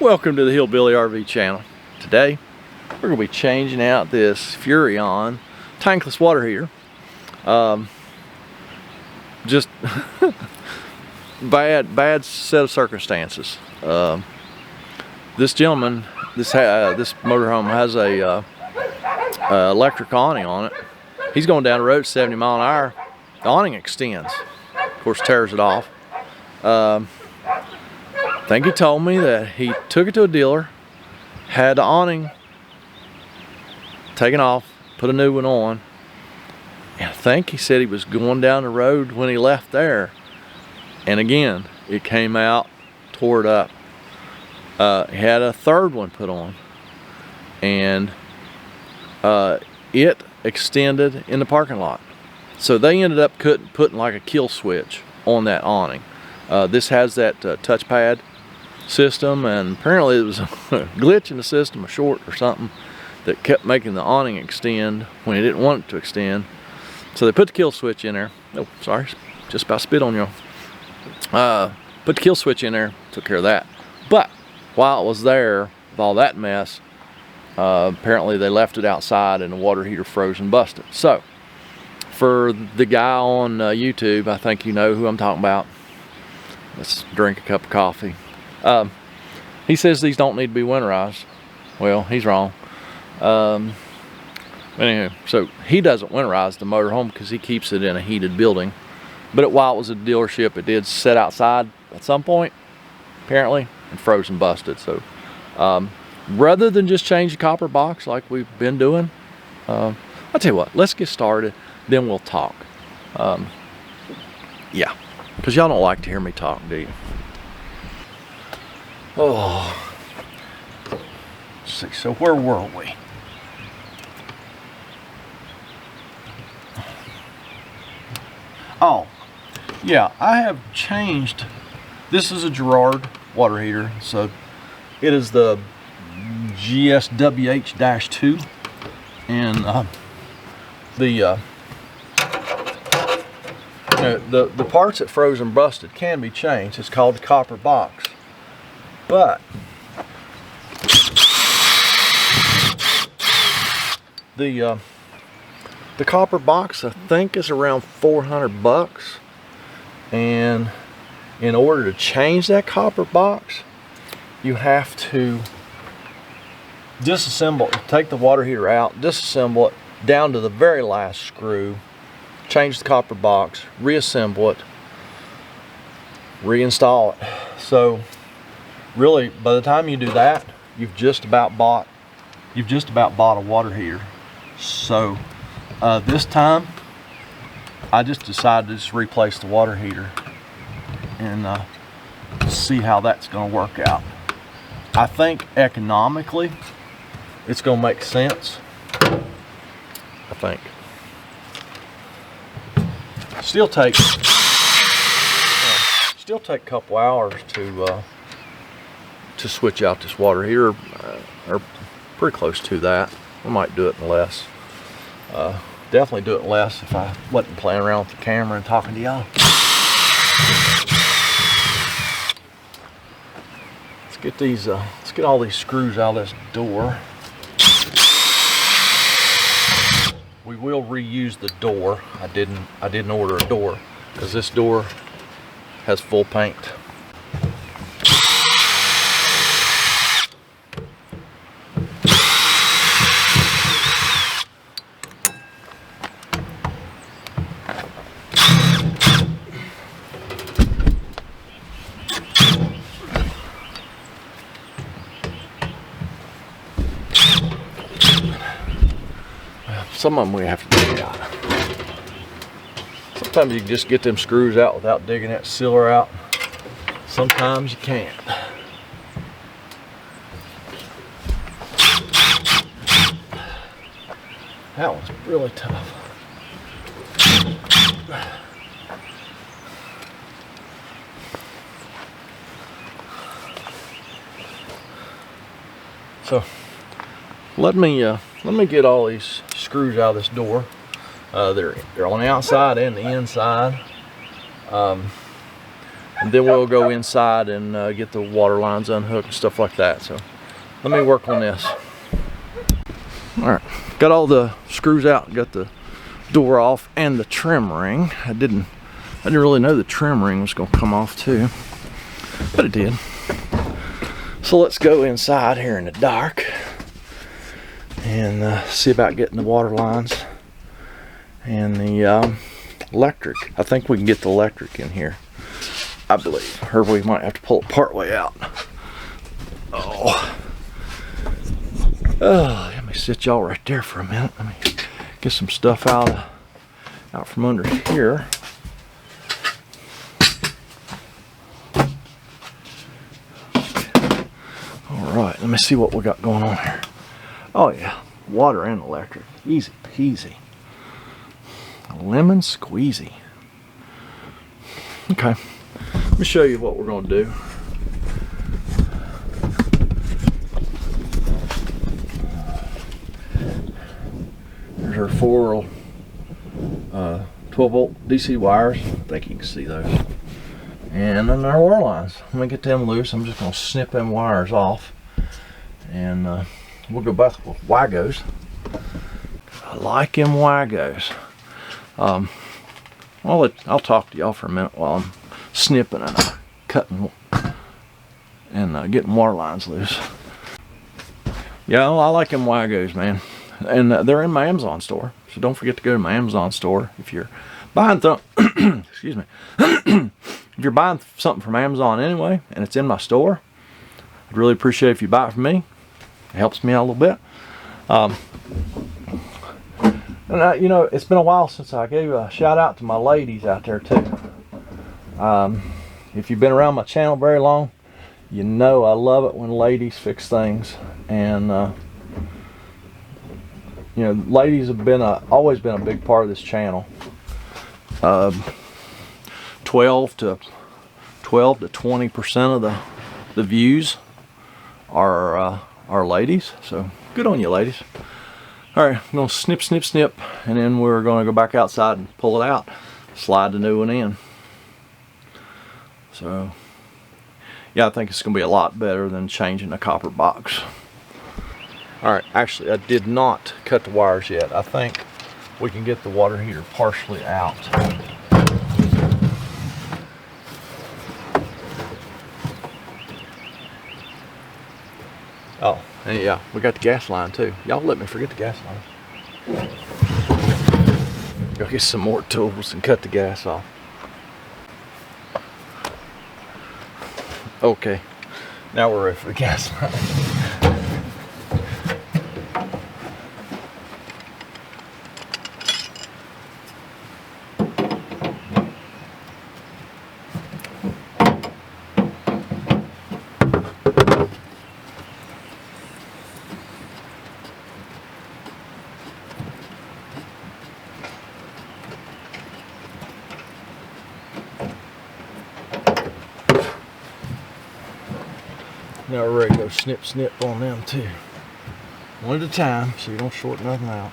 Welcome to the Hillbilly RV channel. Today we're going to be changing out this Furrion tankless water heater. Just bad set of circumstances. This gentleman, this motorhome has a electric awning on it. He's going down the road 70 miles an hour. The awning extends, of course tears it off. I think he told me that he took it to a dealer, had the awning taken off, put a new one on, and I think he said he was going down the road when he left there, and again it came out, tore it up. He had a third one put on, and it extended in the parking lot. So they ended up putting like a kill switch on that awning. This has that touchpad system, and apparently it was a glitch in the system, a short or something, that kept making the awning extend when he didn't want it to extend. So they put the kill switch in there. Oh, sorry, just about spit on you. Put the kill switch in there, took care of that. But while it was there with all that mess, apparently they left it outside and the water heater froze and busted. So for the guy on YouTube, I think you know who I'm talking about. Let's drink a cup of coffee. He says these don't need to be winterized. Well, he's wrong. Anyway, so he doesn't winterize the motorhome because he keeps it in a heated building. But while it was a dealership, it did sit outside at some point, apparently, and froze and busted. So rather than just change the copper box like we've been doing, I'll tell you what, let's get started, then we'll talk. Yeah, because y'all don't like to hear me talk, do you? Oh, let's see, so where were we? Oh, yeah, I have changed. This is a Girard water heater, so it is the GSWH-2, and the parts that froze and busted can be changed. It's called the copper box. But the copper box, I think, is around 400 bucks, and in order to change that copper box, you have to disassemble it, take the water heater out, disassemble it down to the very last screw, change the copper box, reassemble it, reinstall it. So really, by the time you do that, you've just about bought a water heater. So this time I just decided to just replace the water heater and see how that's going to work out. I think economically it's going to make sense. I think. Still take a couple hours to switch out this water heater, or pretty close to that. We might do it in less. Definitely do it in less if I wasn't playing around with the camera and talking to y'all. Let's get all these screws out of this door. We will reuse the door. I didn't order a door because this door has full paint. Some of them we have to dig out. Sometimes you can just get them screws out without digging that sealer out. Sometimes you can't. That one's really tough. So let me get all these screws out of this door. They're on the outside and the inside. and then we'll go inside and get the water lines unhooked and stuff like that. So let me work on this. All right, got all the screws out, got the door off and the trim ring. I didn't really know the trim ring was gonna come off too, but it did. So let's go inside here in the dark and see about getting the water lines and the electric. I think we can get the electric in here, I believe, or we might have to pull it part way out. Oh, let me sit y'all right there for a minute. Let me get some stuff out from under here. All right, let me see what we got going on here. Oh yeah, water and electric, easy peasy, lemon squeezy. Okay, let me show you what we're going to do. There's our 4 12 volt DC wires. I think you can see those. And then our wire lines. Let me get them loose. I'm just going to snip them wires off. And we'll go back with Wagos. I like them Wagos. I'll talk to y'all for a minute while I'm snipping and cutting and getting water lines loose. Yeah, I like them Wagos, man. And they're in my Amazon store, so don't forget to go to my Amazon store if you're buying excuse me. If you're buying something from Amazon anyway and it's in my store, I'd really appreciate if you buy it from me. It helps me out a little bit. And you know, it's been a while since I gave a shout out to my ladies out there too. If you've been around my channel very long, you know I love it when ladies fix things. And you know, ladies have been always been a big part of this channel. 12 to 20% of the views are ladies, so good on you, ladies. All right, I'm gonna snip, snip, snip, and then we're gonna go back outside and pull it out, slide the new one in. So yeah, I think it's gonna be a lot better than changing a copper box. All right, actually I did not cut the wires yet. I think we can get the water heater partially out. Oh, and yeah, we got the gas line too. Y'all let me forget the gas line. Go get some more tools and cut the gas off. Okay, now we're ready for the gas line. Now we're ready to go snip snip on them too. One at a time so you don't short nothing out.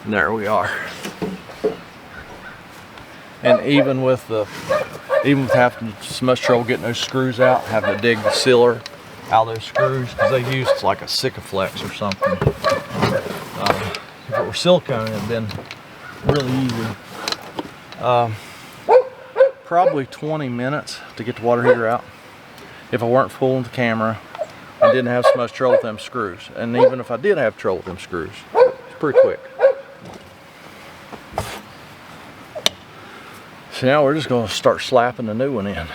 And there we are. And even with having so much trouble getting those screws out, having to dig the sealer out of those screws, because they used like a Sikaflex or something. If it were silicone, it'd been really easy. Probably 20 minutes to get the water heater out if I weren't fooling the camera and didn't have so much trouble with them screws. And even if I did have trouble with them screws, it's pretty quick. So now we're just going to start slapping the new one in.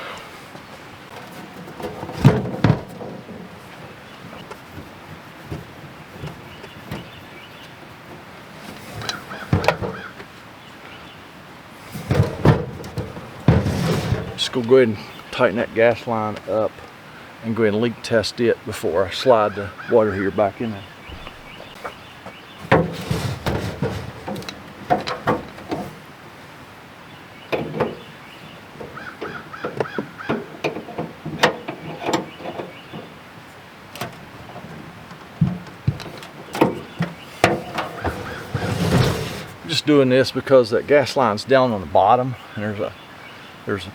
Just go ahead and tighten that gas line up and go ahead and leak test it before I slide the water heater back in there. doing this because that gas line's down on the bottom, and there's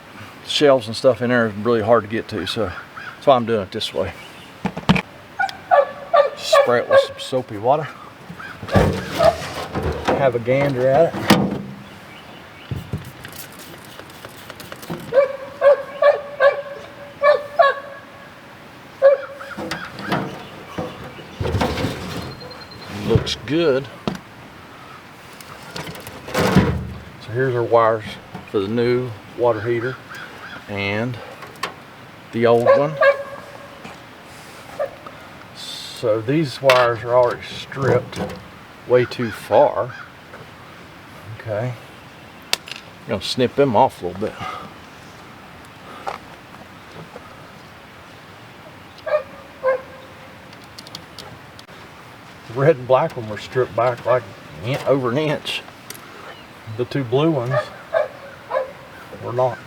shelves and stuff in there. It's really hard to get to, so that's why I'm doing it this way. Spray it with some soapy water. Have a gander at it. Looks good. So here's our wires for the new water heater and the old one. So these wires are already stripped way too far. Okay, I'm gonna snip them off a little bit. The red and black one were stripped back like over an inch. The two blue ones were not.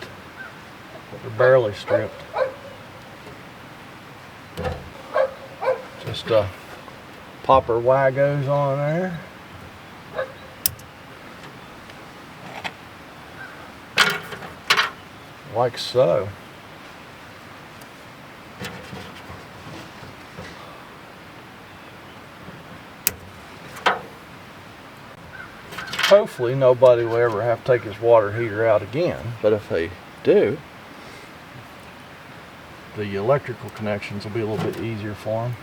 They're barely stripped. Just pop our wagos on there. Like so. Hopefully nobody will ever have to take his water heater out again, but if they do, the electrical connections will be a little bit easier for them.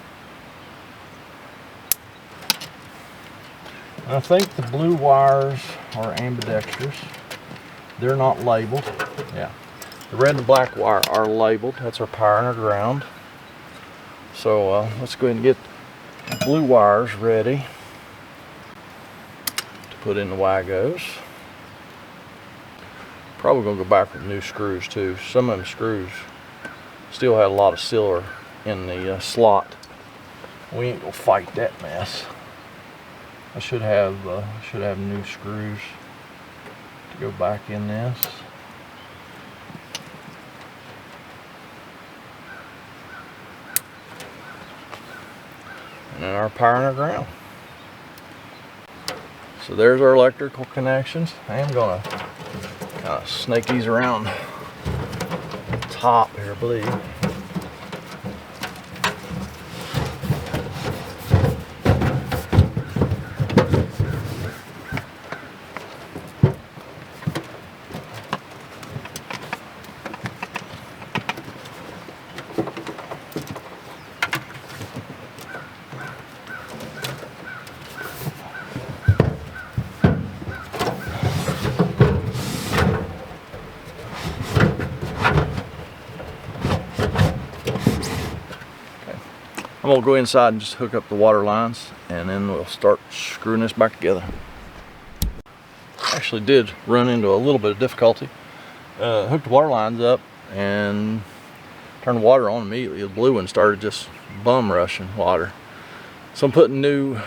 I think the blue wires are ambidextrous. They're not labeled. Yeah, the red and black wire are labeled. That's our power and our ground. So let's go ahead and get the blue wires ready to put in the wagos. Probably gonna go back with new screws too. Some of them screws still had a lot of silver in the slot. We ain't gonna fight that mess. I should have new screws to go back in this. And then our power and our ground. So there's our electrical connections. I am gonna kind of snake these around the top here, I believe. I'm gonna go inside and just hook up the water lines, and then we'll start screwing this back together. Actually did run into a little bit of difficulty. Hooked the water lines up and turned the water on immediately. The blue one started just bum rushing water. So I'm putting new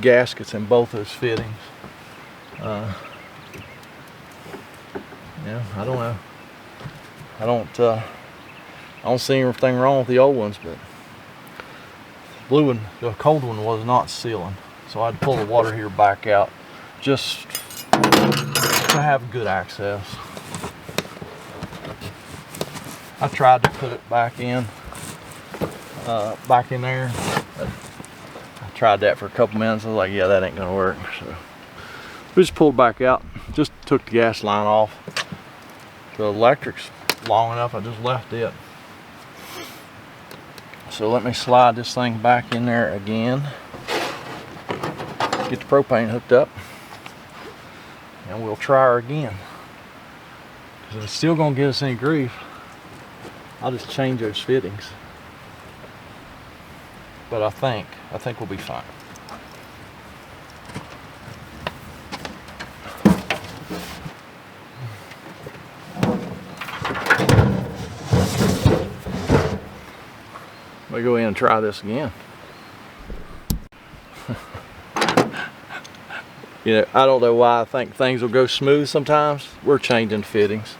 gaskets in both those fittings. Yeah, I don't know. I don't see anything wrong with the old ones, but blue one, the cold one, was not sealing, so I had to pull the water heater back out just to have good access. I tried to put it back in there. I tried that for a couple minutes. I was like, yeah, that ain't gonna work. So we just pulled back out, just took the gas line off. The electric's long enough, I just left it. So let me slide this thing back in there again. Get the propane hooked up. And we'll try her again. Because if it's still gonna get us any grief, I'll just change those fittings. But I think we'll be fine. We'll go in and try this again. You know, I don't know why I think things will go smooth sometimes. We're changing fittings.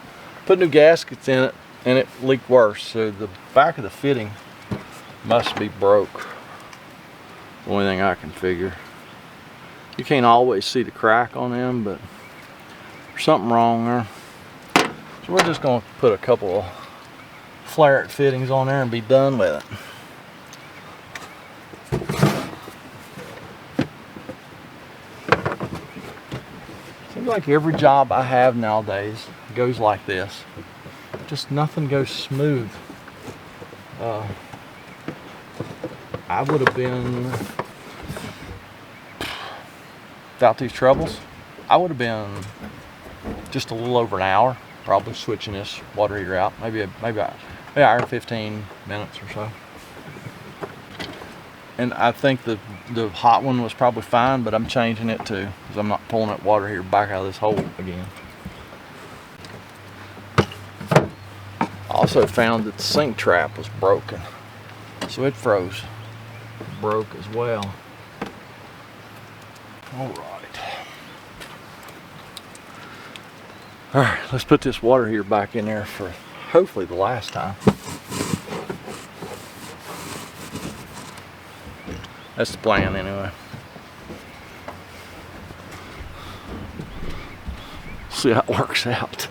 Put new gaskets in it and it leaked worse. So the back of the fitting must be broke. The only thing I can figure. You can't always see the crack on them, but there's something wrong there. So we're just going to put a couple of flare-it fittings on there and be done with it. Seems like every job I have nowadays goes like this. Just nothing goes smooth. I would have been, without these troubles, I would have been just a little over an hour probably switching this water heater out. Maybe an hour and 15 minutes or so. And I think the hot one was probably fine, but I'm changing it too, because I'm not pulling that water heater back out of this hole again. I also found that the sink trap was broken, so it froze. Broke as well. Alright, let's put this water heater back in there for hopefully the last time. That's the plan anyway. See how it works out.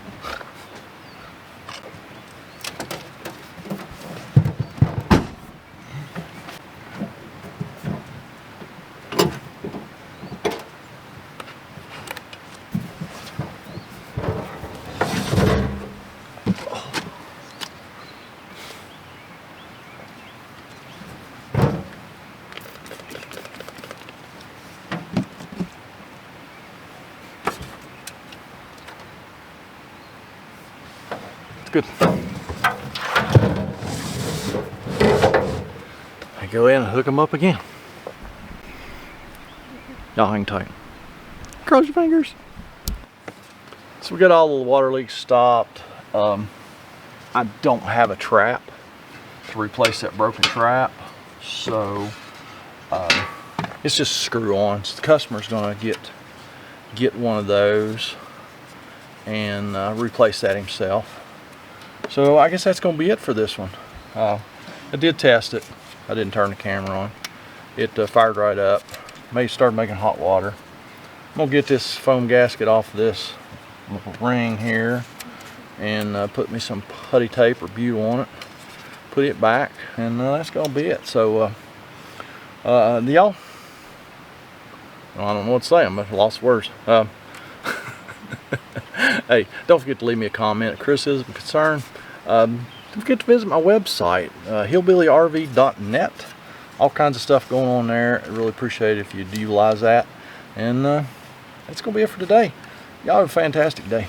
Good. I go in and hook them up again. Y'all hang tight. Cross your fingers. So we got all the water leaks stopped. I don't have a trap to replace that broken trap, so it's just screw on. So the customer's gonna get one of those and replace that himself. So I guess that's going to be it for this one. I did test it. I didn't turn the camera on. It fired right up. Started making hot water. I'm going to get this foam gasket off of this little ring here and put me some putty tape or butyl on it. Put it back, and that's going to be it. So y'all, I don't know what to say. I'm at a loss of words. Hey, don't forget to leave me a comment, criticism, concern. Don't forget to visit my website, hillbillyrv.net. All kinds of stuff going on there. I really appreciate it if you utilize that. And that's going to be it for today. Y'all have a fantastic day.